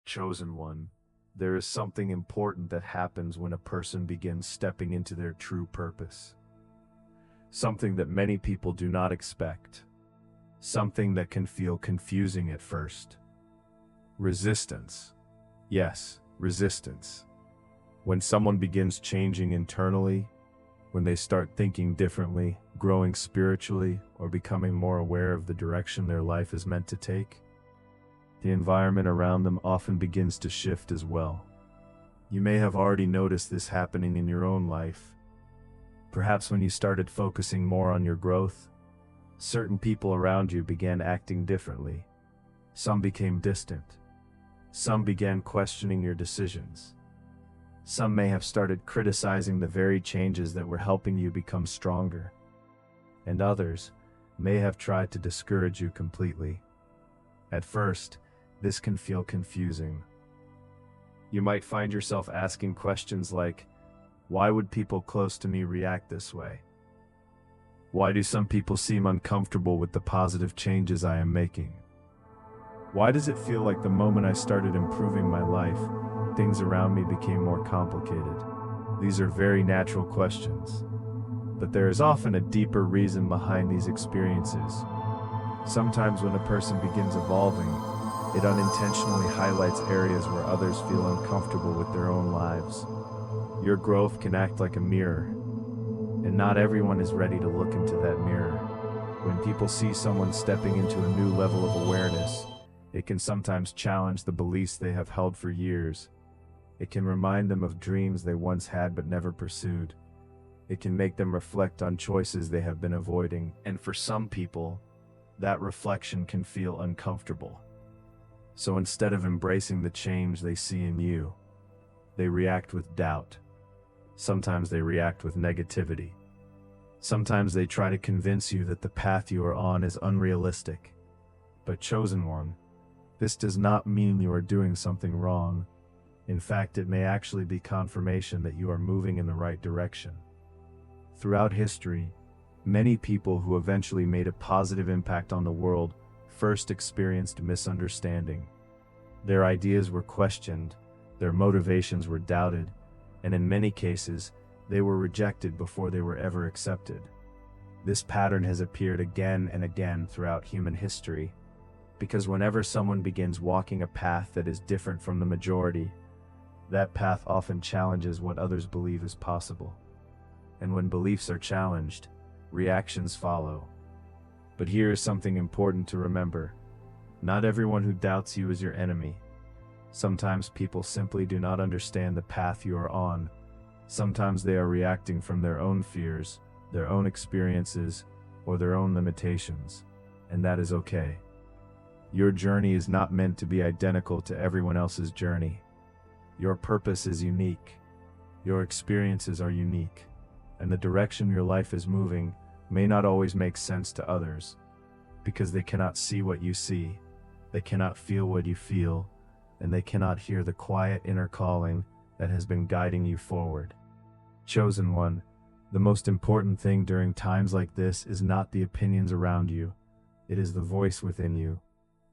Chosen one, there is something important that happens when a person begins stepping into their true purpose. Something that many people do not expect. Something that can feel confusing at first. Resistance. Yes, resistance. When someone begins changing internally, when they start thinking differently, growing spiritually, or becoming more aware of the direction their life is meant to take, the environment around them often begins to shift as well. You may have already noticed this happening in your own life. Perhaps when you started focusing more on your growth, certain people around you began acting differently. Some became distant. Some began questioning your decisions. Some may have started criticizing the very changes that were helping you become stronger. And others may have tried to discourage you completely. At first, this can feel confusing. You might find yourself asking questions like, why would people close to me react this way? Why do some people seem uncomfortable with the positive changes I am making? Why does it feel like the moment I started improving my life, things around me became more complicated? These are very natural questions. But there is often a deeper reason behind these experiences. Sometimes when a person begins evolving, it unintentionally highlights areas where others feel uncomfortable with their own lives. Your growth can act like a mirror, and not everyone is ready to look into that mirror. When people see someone stepping into a new level of awareness, it can sometimes challenge the beliefs they have held for years. It can remind them of dreams they once had but never pursued. It can make them reflect on choices they have been avoiding, and for some people, that reflection can feel uncomfortable. So instead of embracing the change they see in you, they react with doubt. Sometimes they react with negativity. Sometimes they try to convince you that the path you are on is unrealistic. But chosen one, this does not mean you are doing something wrong. In fact, it may actually be confirmation that you are moving in the right direction. Throughout history, many people who eventually made a positive impact on the world first experienced misunderstanding. Their ideas were questioned, their motivations were doubted, and in many cases, they were rejected before they were ever accepted. This pattern has appeared again and again throughout human history, because whenever someone begins walking a path that is different from the majority, that path often challenges what others believe is possible. And when beliefs are challenged, reactions follow. But here is something important to remember. Not everyone who doubts you is your enemy. Sometimes people simply do not understand the path you are on. Sometimes they are reacting from their own fears, their own experiences, or their own limitations. And that is okay. Your journey is not meant to be identical to everyone else's journey. Your purpose is unique. Your experiences are unique. And the direction your life is moving may not always make sense to others, because they cannot see what you see, they cannot feel what you feel, and they cannot hear the quiet inner calling that has been guiding you forward. Chosen one, the most important thing during times like this is not the opinions around you, it is the voice within you,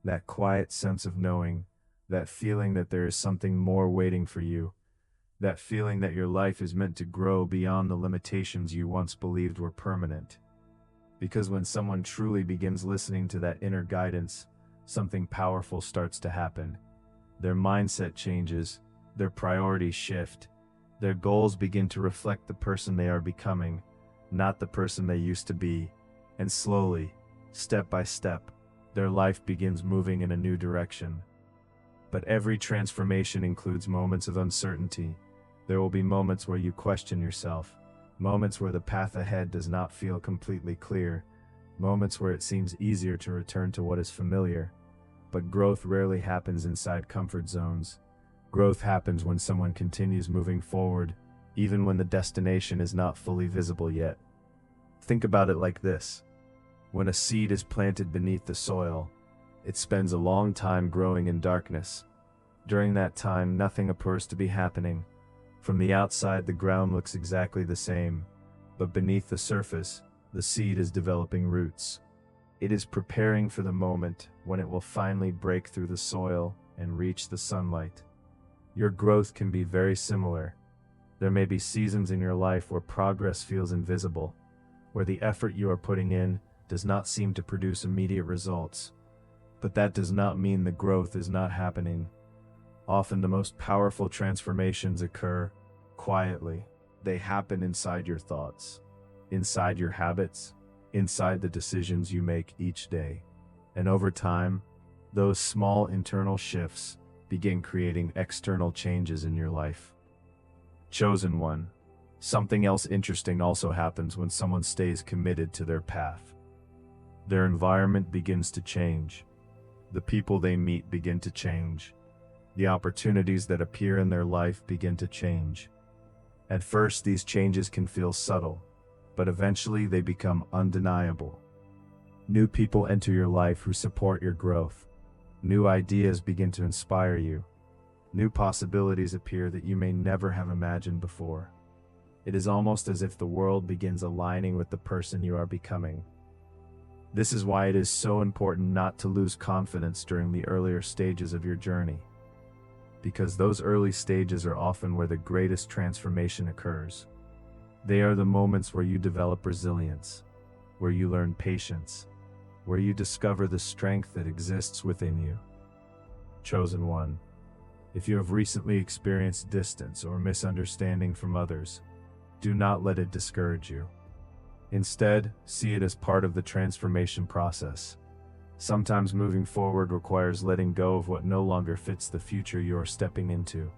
that quiet sense of knowing, that feeling that there is something more waiting for you, that feeling that your life is meant to grow beyond the limitations you once believed were permanent. Because when someone truly begins listening to that inner guidance, something powerful starts to happen. Their mindset changes, their priorities shift, their goals begin to reflect the person they are becoming, not the person they used to be, and slowly, step by step, their life begins moving in a new direction. But every transformation includes moments of uncertainty. There will be moments where you question yourself, moments where the path ahead does not feel completely clear, moments where it seems easier to return to what is familiar. But growth rarely happens inside comfort zones. Growth happens when someone continues moving forward, even when the destination is not fully visible yet. Think about it like this. When a seed is planted beneath the soil, it spends a long time growing in darkness. During that time, nothing appears to be happening. From the outside, the ground looks exactly the same, but beneath the surface, the seed is developing roots. It is preparing for the moment when it will finally break through the soil and reach the sunlight. Your growth can be very similar. There may be seasons in your life where progress feels invisible, where the effort you are putting in does not seem to produce immediate results. But that does not mean the growth is not happening. Often the most powerful transformations occur quietly. They happen inside your thoughts, inside your habits, inside the decisions you make each day. And over time, those small internal shifts begin creating external changes in your life. Chosen one. Something else interesting also happens when someone stays committed to their path. Their environment begins to change. The people they meet begin to change. The opportunities that appear in their life begin to change. At first, these changes can feel subtle, but eventually they become undeniable. New people enter your life who support your growth. New ideas begin to inspire you. New possibilities appear that you may never have imagined before. It is almost as if the world begins aligning with the person you are becoming. This is why it is so important not to lose confidence during the earlier stages of your journey. Because those early stages are often where the greatest transformation occurs. They are the moments where you develop resilience, where you learn patience, where you discover the strength that exists within you. Chosen one. If you have recently experienced distance or misunderstanding from others, do not let it discourage you. Instead, see it as part of the transformation process. Sometimes moving forward requires letting go of what no longer fits the future you are stepping into.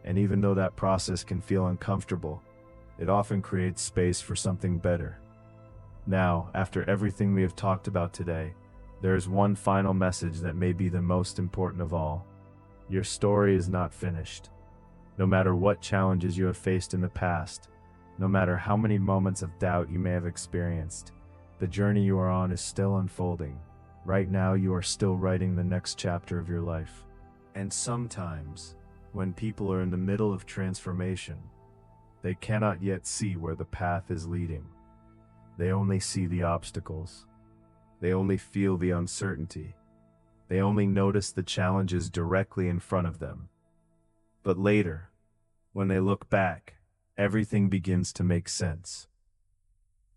And even though that process can feel uncomfortable, it often creates space for something better. Now, after everything we have talked about today, there is one final message that may be the most important of all. Your story is not finished. No matter what challenges you have faced in the past, no matter how many moments of doubt you may have experienced, the journey you are on is still unfolding. Right now, you are still writing the next chapter of your life. And sometimes, when people are in the middle of transformation, they cannot yet see where the path is leading. They only see the obstacles. They only feel the uncertainty. They only notice the challenges directly in front of them. But later, when they look back, everything begins to make sense.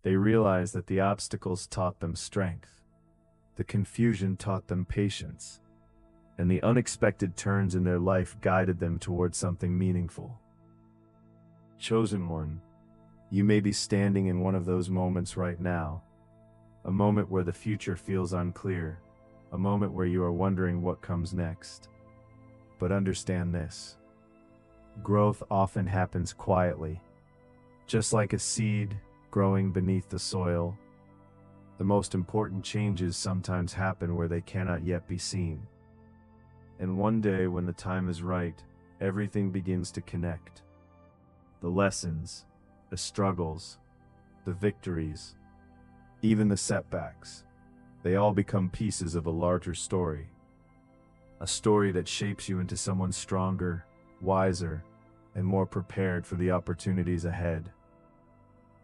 They realize that the obstacles taught them strength, the confusion taught them patience, and the unexpected turns in their life guided them towards something meaningful. Chosen one, you may be standing in one of those moments right now, a moment where the future feels unclear, a moment where you are wondering what comes next. But understand this. Growth often happens quietly. Just like a seed growing beneath the soil, the most important changes sometimes happen where they cannot yet be seen. And one day, when the time is right, everything begins to connect. The lessons, the struggles, the victories, even the setbacks, they all become pieces of a larger story. A story that shapes you into someone stronger, wiser, and more prepared for the opportunities ahead.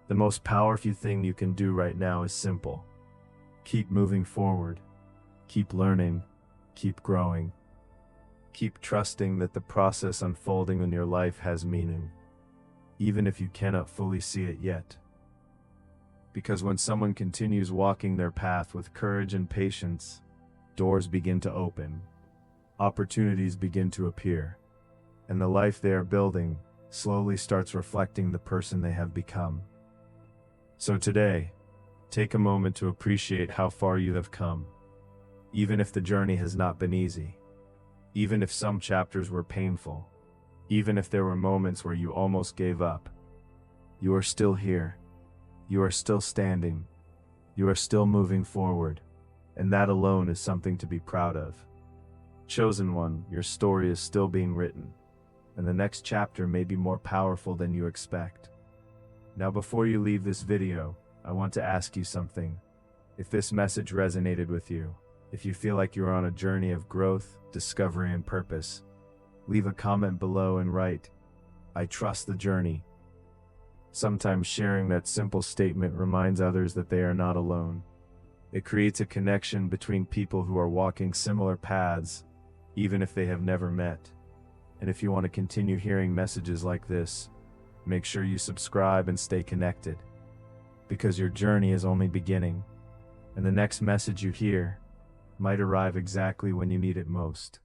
The most powerful thing you can do right now is simple. Keep moving forward. Keep learning. Keep growing. Keep trusting that the process unfolding in your life has meaning, even if you cannot fully see it yet. Because when someone continues walking their path with courage and patience, doors begin to open, opportunities begin to appear, and the life they are building slowly starts reflecting the person they have become. So today, take a moment to appreciate how far you have come, even if the journey has not been easy, even if some chapters were painful, even if there were moments where you almost gave up. You are still here. You are still standing. You are still moving forward, and that alone is something to be proud of. Chosen one, your story is still being written, and the next chapter may be more powerful than you expect. Now, before you leave this video, I want to ask you something. If this message resonated with you, if you feel like you're on a journey of growth, discovery, and purpose, leave a comment below and write, "I trust the journey." Sometimes sharing that simple statement reminds others that they are not alone. It creates a connection between people who are walking similar paths, even if they have never met. And if you want to continue hearing messages like this, make sure you subscribe and stay connected, because your journey is only beginning, and the next message you hear might arrive exactly when you need it most.